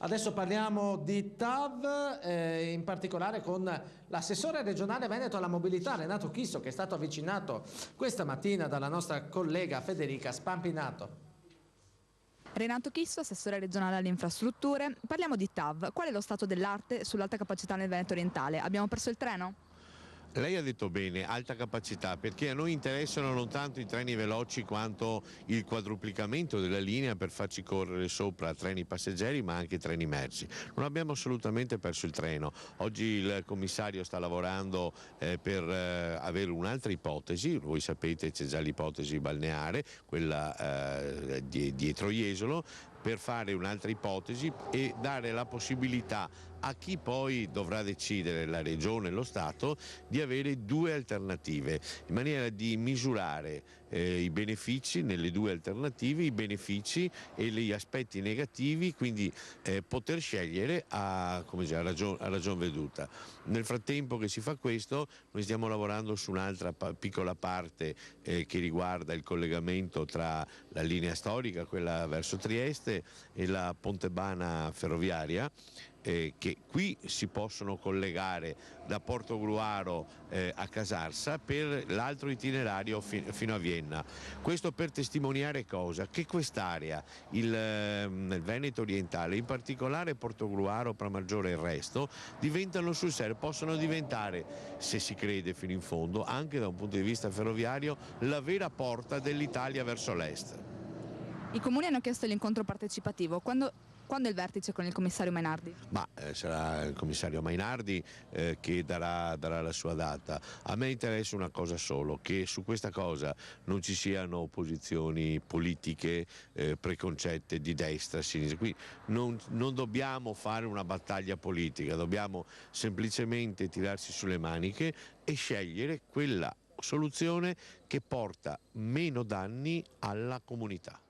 Adesso parliamo di TAV, in particolare con l'assessore regionale Veneto alla mobilità, Renato Chisso, che è stato avvicinato questa mattina dalla nostra collega Federica Spampinato. Renato Chisso, assessore regionale alle infrastrutture. Parliamo di TAV. Qual è lo stato dell'arte sull'alta capacità nel Veneto orientale? Abbiamo perso il treno? Lei ha detto bene, alta capacità, perché a noi interessano non tanto i treni veloci quanto il quadruplicamento della linea per farci correre sopra treni passeggeri ma anche treni merci. Non abbiamo assolutamente perso il treno. Oggi il commissario sta lavorando per avere un'altra ipotesi, voi sapete c'è già l'ipotesi balneare, quella dietro Jesolo, per fare un'altra ipotesi e dare la possibilità a chi poi dovrà decidere, la Regione e lo Stato, di avere due alternative, in maniera di misurare i benefici nelle due alternative, i benefici e gli aspetti negativi, quindi poter scegliere a ragion veduta. Nel frattempo che si fa questo, noi stiamo lavorando su un'altra piccola parte che riguarda il collegamento tra la linea storica, quella verso Trieste, e la Pontebana ferroviaria, che qui si possono collegare da Portogruaro a Casarsa per l'altro itinerario fino a Vienna. Questo per testimoniare cosa? Che quest'area, il Veneto orientale, in particolare Portogruaro, Pramaggiore e il resto, diventano sul serio, possono diventare, se si crede fino in fondo, anche da un punto di vista ferroviario, la vera porta dell'Italia verso l'est. I comuni hanno chiesto l'incontro partecipativo. Quando è il vertice con il commissario Mainardi? Sarà il commissario Mainardi che darà la sua data. A me interessa una cosa solo, che su questa cosa non ci siano posizioni politiche preconcette di destra, sinistra. Qui non dobbiamo fare una battaglia politica, dobbiamo semplicemente tirarsi sulle maniche e scegliere quella soluzione che porta meno danni alla comunità.